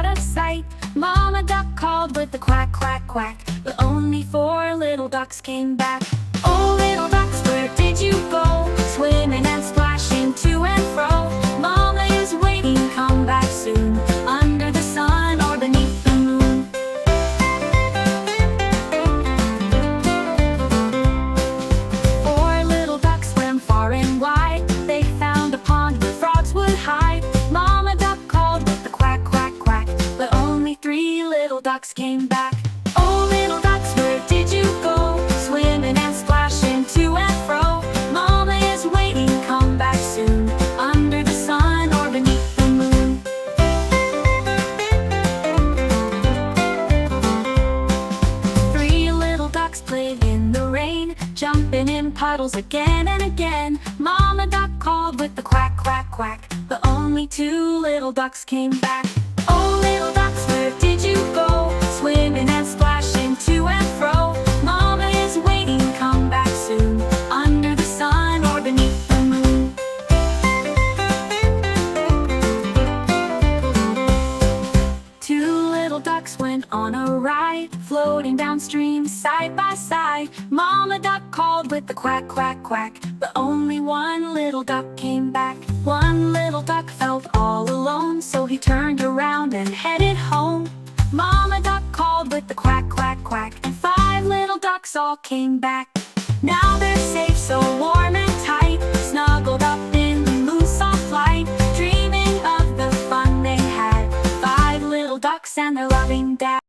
of sight. Mama duck called with the quack, quack, quack, but only 4 little ducks came back. Oh, little ducks, where did you go? Swimming and splashing to and fro. Mama is waiting, come back soon, under the sun or beneath the moon. 4 little ducks swam far and wide. They found a pond where frogs would hide. Mama duck called with the quack, quack, quack, but only 3 little ducks came back. Oh, little ducks, where did you go? Swimming and splashing to and fro. Mama is waiting, come back soon, under the sun or beneath the moon. 3 little ducks played in the rain, jumping in puddles again and again. Mama duck called with the quack, quack, quack, but only 2 little ducks came back. Oh, little ducks, where did you go? Swimming and splashing to and fro. Mama is waiting, come back soon, under the sun or beneath the moon. 2 little ducks went on a ride, floating downstream side by side. Mama duck called with the quack, quack, quack, but only 1 little duck came back. 1 little duck felt all alone, so he turned around and headed home. Mama duck called with the quack, quack, quack, and 5 little ducks all came back. Now they're safe, so warm and tight, snuggled up in the moon's soft light, dreaming of the fun they had. 5 little ducks and their loving dad.